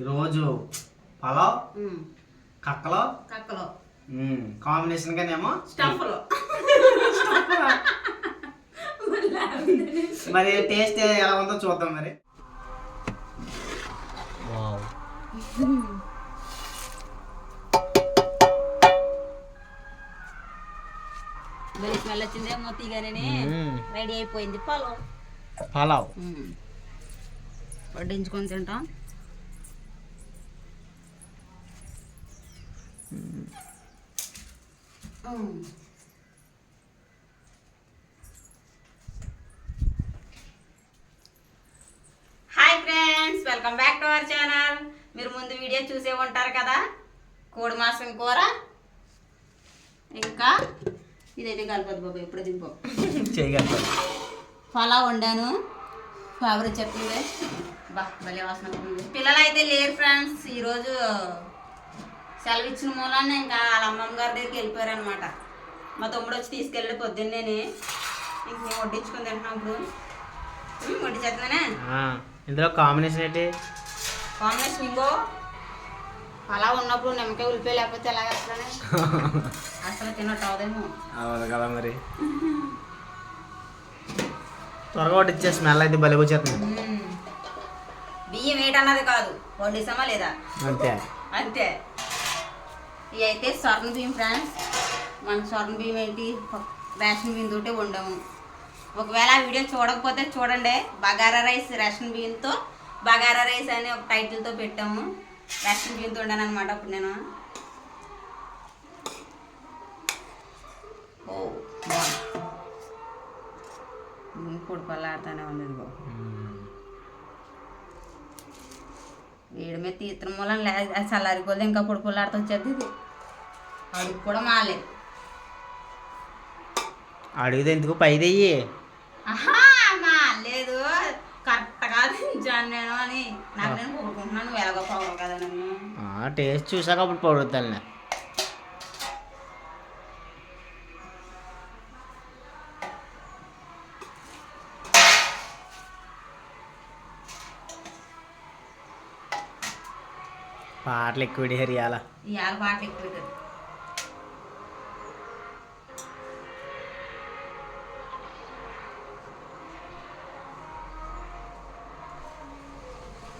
ఈరోజు పలావ్ కక్కలో కాంబినేషన్ గానేమో స్టఫ్లో మరి టేస్ట్ ఎలా ఉందో చూద్దాం మరి. స్మెల్ వచ్చిందే మొత్తిగానే రెడీ అయిపోయింది పలావ్ వడ్డించుకొని తింటాం. Hi friends, welcome back to our channel. మీరు ముందు వీడియో చూసే ఉంటారు కదా, కోడి మాసం కూర. ఇంకా ఇదైతే కలపదు బాబు, ఎప్పుడు దింపో చేయగలుగుతాం. పలావ్ వండాను, ఫేవరెట్ చెప్పింది. బా భలే వాసన. పిల్లలు అయితే లేరు ఫ్రెండ్స్, ఈరోజు సెలవు ఇచ్చిన మూలాన్ని ఇంకా వాళ్ళ అమ్మమ్మ గారి దగ్గరికి వెళ్ళిపోయారు అనమాట. మా తమ్ముడు వచ్చి తీసుకెళ్ళి పొద్దున్నేని ఇంక మేము వడ్డించుకొని తింటున్నాం. ఇప్పుడు వడ్డీ చేస్తున్నానే. ఇందులో కాంబినేషన్ ఏంటి? కాంబినేషన్ ఇంకో పలావ్ ఉన్నప్పుడు నిమ్మకాయ ఉల్లిపాయ లేకపోతే ఎలాగ అసలు తిన్నట్టు అవదేమో. అవును కదా మరి. త్వరగా వడ్డిచ్చే స్మెల్ అయితే భలే వచ్చేస్తుంది. బియ్యం ఏంటన్నది కాదు, వడ్డిస్తామా లేదా అంతే అంతే. ఇవి అయితే స్వర్ణ బియ్యం ఫ్రెండ్స్. మన స్వర్ణ బియ్యం ఏంటి, రేషన్ బియ్యం తోటే వండాము. ఒకవేళ ఆ వీడియో చూడకపోతే చూడండి. బగారా రైస్ రేషన్ బియ్యంతో బగారా రైస్ అని ఒక టైటిల్తో పెట్టాము. రేషన్ బియ్యంతో వండాను అనమాట అప్పుడు నేను. ఓ పొడి పళ్ళాడుతూనే ఉంది. ఇదిగో వేడి మీద తీర్థం మూలం చల్లారిపోతే ఇంకా పొడి పొల్లాడుతూ వచ్చేది. ఇది అడుగు కూడా మాలేదు. అడిగితే ఎందుకు పైదయ్యి మాలేదు, కరెక్ట్గా తింటాను నేను అని నాకు నేను కోరుకుంటున్నాను. నువ్వు ఎలాగో పౌడర్ కదా నన్ను టేస్ట్ చూసాక అప్పుడు పౌడర్. పాటలు ఎక్కువ ఇవాళ పాటలు ఎక్కువ.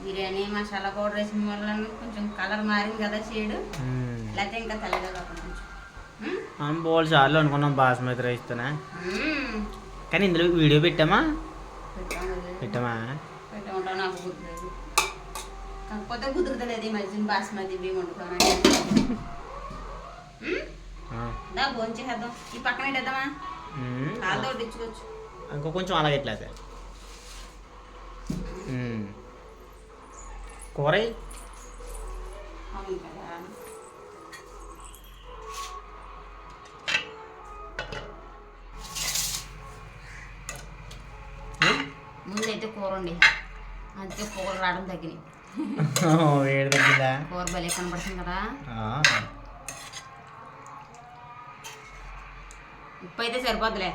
బిర్యానీ మసాలా పౌడర్ వేసిన వల్ల కొంచెం కలర్ మారింది కదా షేడ్, లేకపోతే ఇంకా తెల్లగా కాకుండా బోల్ చాలు అనుకున్నాం బాస్మతి రైస్తోనే. కానీ ఇందులో వీడియో పెట్టామా పెట్టమంటావు. నాకు కుదరదు, కాకపోతే కుదురుతలేదు ఈ మధ్యన బాస్మతి బియ్యం వండుకోమని. దా భోంచేద్దాం. ఈ పక్కన పెట్టేద్దామా, కాళ్ళతో వడ్డించుకోవచ్చు. ఇంకో కొంచెం అలాగే ఎట్లా కూర అవును కదా. ముందైతే కూర ఉండి అందుకే కూర రావడం తగ్గినాయి. వేడి తగ్గిందా? కూర భలే కనపడుతుంది కదా. ఉప్పు అయితే సరిపోద్దులే.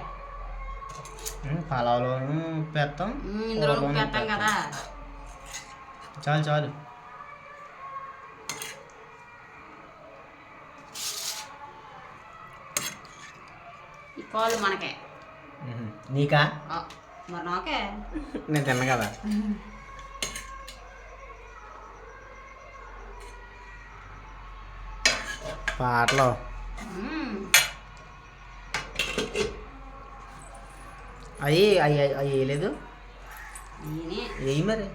పలావ్లోను ఉప్పు వేస్తాం, ఇందులో ఉప్పు వేస్తాం కదా. చాలు చాలు. ఈ పాలు మనకే. నీకా? మరి నాకే. నేను తిన్నా కదా. పాటలో అవి అవి అవి వేయలేదు. వేయి మరి.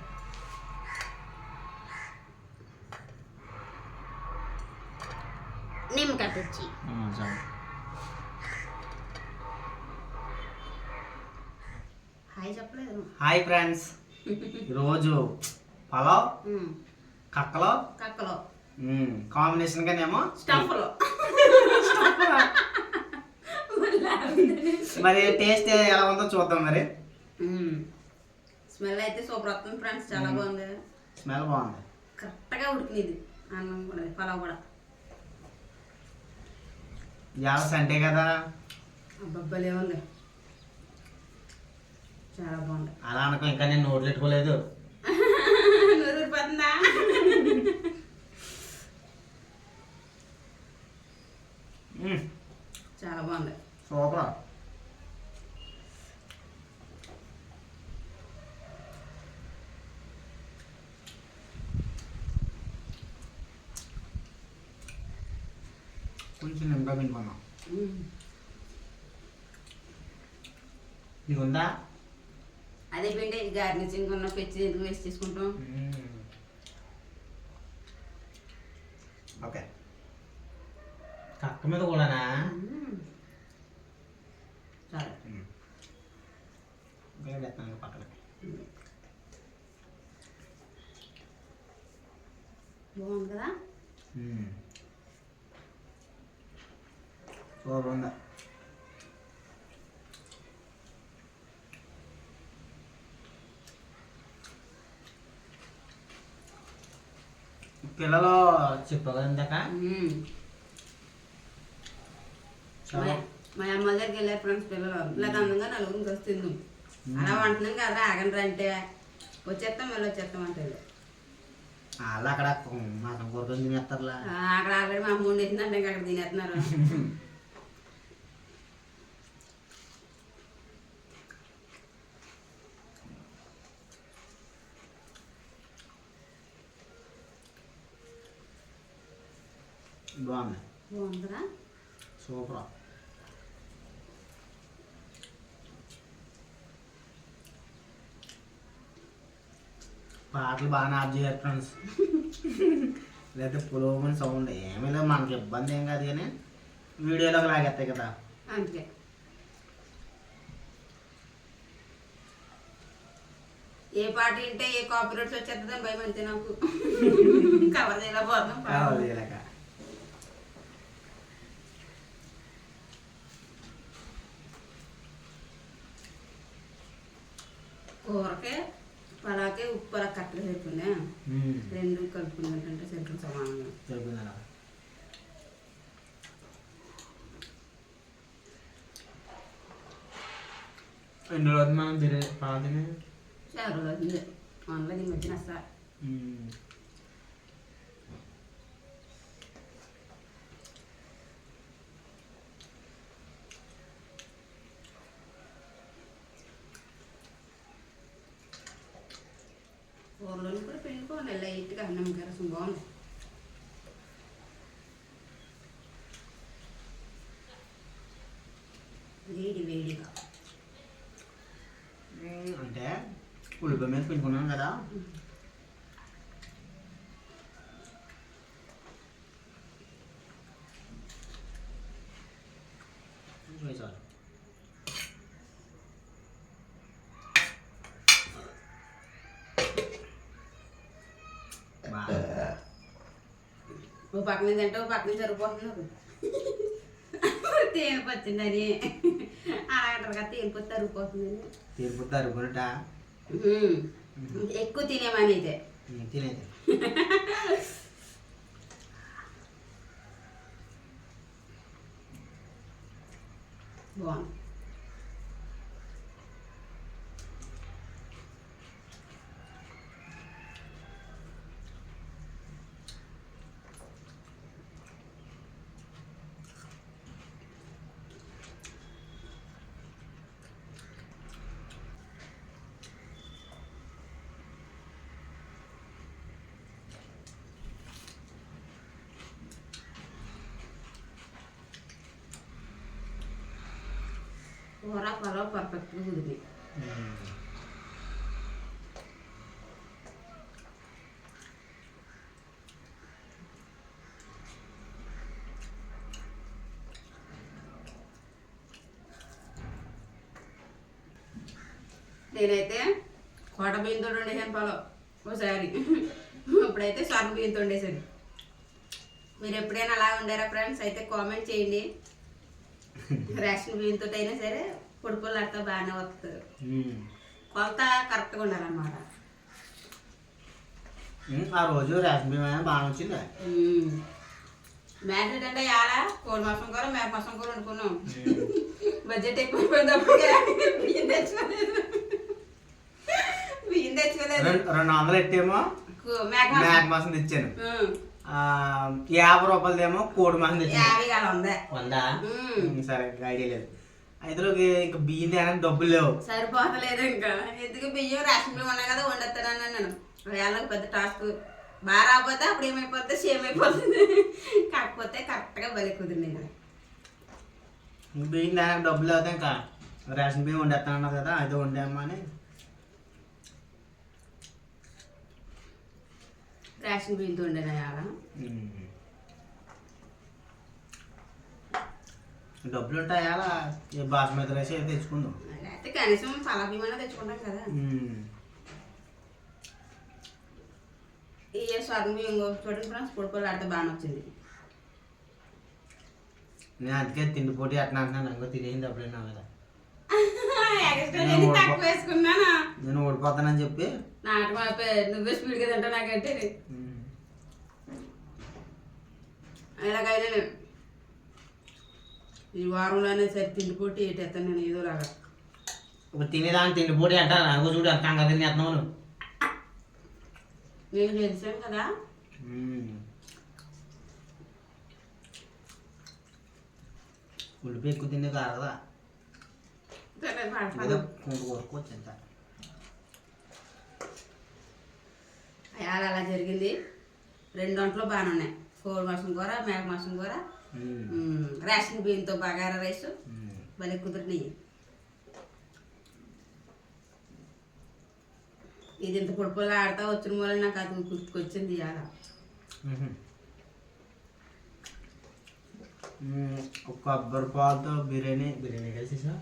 నిమ్మకాయ తెచ్చి హాయ్ చెప్పలేదు. హాయ్ ఫ్రెండ్స్, ఈరోజు పలావ్ కక్కలో కాంబినేషన్ గానేమో స్టఫ్లో మరి టేస్ట్ ఎలా ఉందో చూద్దాం మరి. స్మెల్ అయితే సూపర్ వస్తుంది ఫ్రెండ్స్, చాలా బాగుంది. స్మెల్ బాగుంది, కరెక్ట్గా ఉడికినది అన్నం కూడా, పలావ్ కూడా. ఇవాళ సండే కదా. అబ్బబ్బలే ఉంది, చాలా బాగుంది. అలా అనుకో, ఇంకా నేను నోట్లు పెట్టుకోలేదు. నూరు పోతుందా? కొంచెం నిండా పిండుకున్నాం. నీకు ఉందా? అదే పిండి గార్నిషింగ్ ఉన్న పెచ్చి ఎందుకు వేస్ట్ చేసుకుంటాం. ఓకే కక్క మీద కూడానా? సరే వేస్తాను పక్కన. బాగుంది కదా? సూపర్ ఉందా? పిల్లలు చెప్పగా ఇందాక మా అమ్మ దగ్గరికి వెళ్ళారు ఫ్రెండ్స్ పిల్లలు. ఇలాగ అందంగా నలుగురికి వస్తుంది. అలా వంటనం కదా ఆగండి అంటే వచ్చేస్తాం మళ్ళీ వచ్చేస్తాం అంటే అలా అక్కడ మాసం కూరతో తినేస్తారులా. అక్కడ ఆల్రెడీ మా అమ్మ వండేసిందంటే ఇంకా అక్కడ తినేస్తున్నారు. బాగుంది. బాగుందిరా? సూపర్. పాటలు బాగా ఆఫ్ చేయాలి ఫ్రెండ్స్. లేకపోతే పులోమని సౌండ్ ఏమీ లేదు, మనకి ఇబ్బంది ఏం కాదు కానీ వీడియోలోకి లాగేస్తాయి కదా. అంతే. ఏ పాట వింటే ఏ కాపీరైట్స్ వచ్చేస్తుందని భయం అంతే నాకు. కవర్ చేయలేకపోతాం. కూరకే పలాకే ఉప్పు అలా కట్టలు సరిపోయినా రెండు కలుపుకున్నట్టు సరిపోయి సమానంగా సరిపోయిందా? ఎన్ని రోజులు మనం బిర్యానీ పాలని చాలా రోజులు ఆన్లైన్ ఈ మధ్యన వస్తా. కూరలోని కూడా పిండుకోండి లైట్గా అన్నం రసం బాగుంది. వేడి వేడిగా అంటే ఉల్లిపాయ మీద పిండుకున్నాం కదా. చాలు. ఓ పక్క నుంచి అంటే ఓ పక్క నుంచి సరిపోతున్నారు. తేనె వచ్చిందని అలాగంటారు కదా, తేనిపోతే తరిగిపోతుందని. తేనిపోతే తరుగునట ఎక్కువ తినేమని అయితే తినేది. బాగుంది. కూర పలావ్ పర్ఫెక్ట్గా కుదిరింది. నేనైతే కోట బియ్యంతో వండేసాను పలావ్ ఒకసారి, ఇప్పుడైతే స్వర్ణ బియ్యంతో వండేసాను. మీరు ఎప్పుడైనా అలా ఉండారా ఫ్రెండ్స్? అయితే కామెంట్ చేయండి. రేషన్ బియ్యంతో అయినా సరే పొడి పొలాడితో బాగానే వస్తుంది. కొలత కరెక్ట్గా ఉండాలన్నమాట. ఆ రోజు రేషన్ బియ్యం బాగా వచ్చింది. మ్యాగ్నెట్ అంటే ఎలా కోడి మాసం కూర మేక మాసం కూర వండుకున్నాం. బడ్జెట్ ఎక్కువైపోయినప్పటికే బియ్యం తెచ్చుకోలేదు. 200 ఎట్టేమో మేక మాసం తెచ్చాను. 50 రూపాయలదేమో కోడి మాసం తెచ్చాను. 100 సరే ఐడియా లేదు. అయితే ఇంకా బియ్యం తేడానికి డబ్బులు లేవు, సరిపోతలేదు. ఇంకా ఎందుకు బియ్యం రేషన్ బియ్యం ఉన్నాయి కదా వండేస్తానని నేను. వేళకి పెద్ద టాస్క్. బాగా రాకపోతే అప్పుడు ఏమైపోతే సేమ్ అయిపోతుంది. కాకపోతే కరెక్ట్గా బలి కుదిరింది. బియ్యం దానికి డబ్బులు అవుతాయి. ఇంకా రేషన్ బియ్యం వండేస్తా అన్నారు కదా, అది వండామా అని. రేషన్ బియ్యంతో ఉండేనా డబ్బులు ఉంటాయి అలా బాస్మతి రైస్ అయితే తెచ్చుకుందాం. అయితే కనీసం పలా బియ్యం తెచ్చుకుంటాం కదా. ఈ స్వర్ణ బియ్యం చూడండి ఫ్రెండ్స్, పొడిపోలు ఆడితే బాగా వచ్చింది. నేను అందుకే తిండి పోటీ అట్లా అంటున్నాను. ఇంకో తినేసింది అప్పుడైనా కదా, తక్కువ వేసుకున్నానా నేను ఓడిపోతానని చెప్పి. నాటు నువ్వే స్పీడ్గా తింటా నాకంటే. ఇలాగైనా ఈ వారంలోనే సరే తిండి పోటీ ఏటేస్తాను నేను ఏదోలాగా. ఇప్పుడు తినేదాన్ని తిండి పోటీ అంటారు. నాకు చూడు అంత కదా తినేస్తున్నావు నువ్వు. నేను తెలిసాను కదా. ఉల్లిపి ఎక్కువ తిండే కాదు కదా, కొనుక్కోవచ్చు ఎంత. అయాలు అలా జరిగింది. 2 గంటలు బాగానే ఉన్నాయి. 4 మాసం కూర, మేక మాసం కూర, రేషన్ బియ్యంతో బగారా రైస్ భలే కుదిరినాయి. ఇది ఇంత పొడిపోలు ఆడుతా వచ్చిన మూల నాకు అది గుర్తుకొచ్చింది ఇవాళ. కొబ్బరి పాలతో బిర్యానీ కలిసేసా.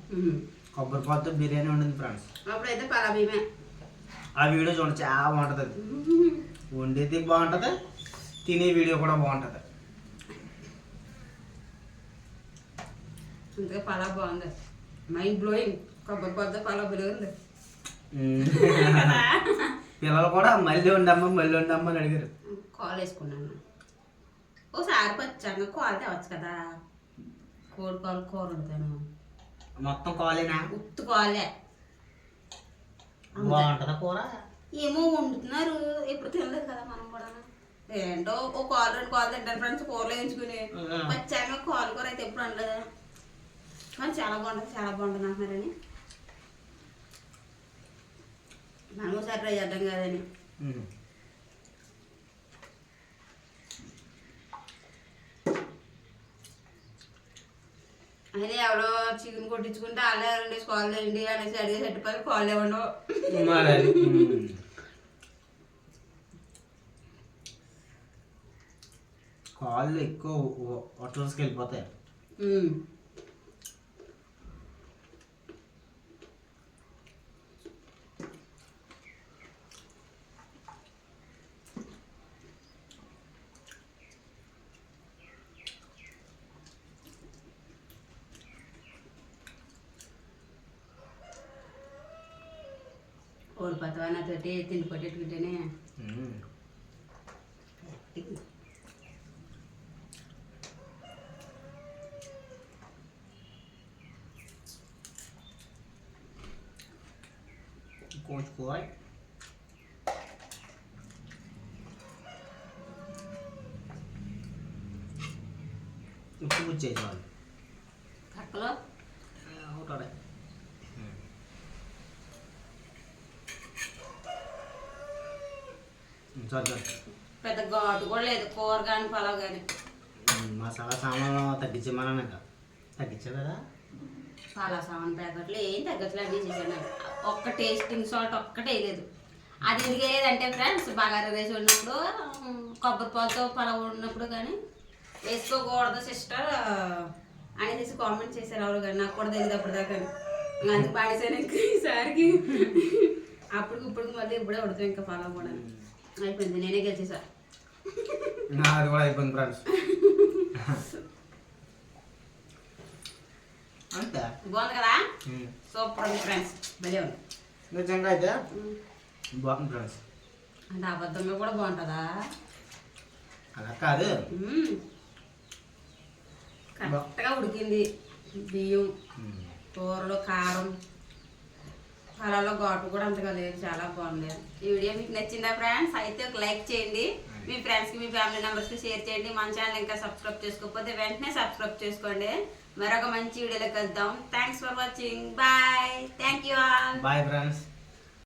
కొబ్బరి పాలతో బిర్యానీ వండింది ఫ్రెండ్స్. అప్పుడైతే పలా బియ్యమే. ఆ వీడియో చూడండి, చాలా బాగుంటుంది. అది వండేది బాగుంటుంది, తినే వీడియో కూడా బాగుంటుంది. ఇంతగా పలా బాగుంది, మైండ్ బ్లోయింగ్. కొబ్బరి పాలతో పలా బాగుంది. పిల్లలు కూడా మళ్ళీ ఉండమ్మా అని అడిగారు. కాల్ వేసుకున్నాను. ఓసారి వచ్చాక కాల్ తేవచ్చు కదా, కోడి కాలు కూర వండుతాను. మొత్తం కాలేనా? ఉత్తు కాలే. బాగుంటుందా కూర? ఏమో వండుతున్నారు, ఎప్పుడు తినలేదు కదా మనం కూడా. ఏంటో ఓ కాలు 2 కాలు తింటారు ఫ్రెండ్స్, కూరలో వేయించుకుని. వచ్చాక కాలు కూర అయితే ఎప్పుడు వండలేదు, కానీ చాలా బాగుంటుంది అంటున్నారని మనం ఒకసారి ట్రై చేద్దాం కదని. అయితే ఎవరో చికెన్ కొట్టించుకుంటే వాళ్ళే 2 కాళ్ళు వేయండి అనేసి అడిగేసి ఎట్టుపడి కాళ్ళు ఇవ్వండు. కాళ్ళు ఎక్కువ హోటల్స్కి వెళ్ళిపోతాయి. ఓడిపోతావా నాతోటి తిండి కొట్టేట్టుకుంటేనే. కోచుకోవాలి. ఉప్పు చేసేవాళ్ళు కక్కలో ఒకటే. పెద్ద ఘాటు కూడా లేదు కూర కానీ పలావ్ కానీ. మసాలా సామాన్లు తగ్గించమన్నా తగ్గించా కదా. పలావ్ సామాన్ ప్యాకెట్లు ఏం తగ్గట్లేదు చేశాను. ఒక్క టేస్టింగ్ సాల్ట్ ఒక్కటే వేయలేదు. అది ఎందుకు వేయలేదంటే ఫ్రెండ్స్, బగారా రైస్ ఉన్నప్పుడు కొబ్బరి పాలతో పలావ్ ఉన్నప్పుడు కానీ వేసుకోకూడదు సిస్టర్ అనేసి కామెంట్ చేశారు ఎవరు కానీ. నాకు కూడా తెలియదు అప్పుడు దాకా, అందుకు పాడేసాను ఈసారికి. అప్పుడు ఇప్పుడు మళ్ళీ ఇప్పుడే ఉడతాం ఇంకా పలావ్ కూడా అయిపోయింది. నేనే గెలిచేసా. నాది కూడా అయిపోయింది ఫ్రెండ్స్. అంతే బాగుంది కదా, సూపర్ ఉంది ఫ్రెండ్స్, భలే ఉంది నిజంగా. అయితే బాగుంది ఫ్రెండ్స్. అంటే అబద్ధంగా కూడా బాగుంటుందా? అలా కాదు, కరెక్ట్గా ఉడికింది. బియ్యం, కూరలో కారం, పలాలో ఘాటు కూడా అంతగా లేదు, చాలా బాగుంది. ఈ వీడియో మీకు నచ్చిందా ఫ్రెండ్స్? అయితే ఒక లైక్ చేయండి, మీ ఫ్రెండ్స్కి మీ ఫ్యామిలీ మెంబర్స్కి షేర్ చేయండి. మన ఛానల్ ఇంకా సబ్స్క్రైబ్ చేసుకోకపోతే వెంటనే సబ్స్క్రైబ్ చేసుకోండి. మరొక మంచి వీడియోలో కలుద్దాం. Thanks for watching. Bye. Thank you all. Bye friends.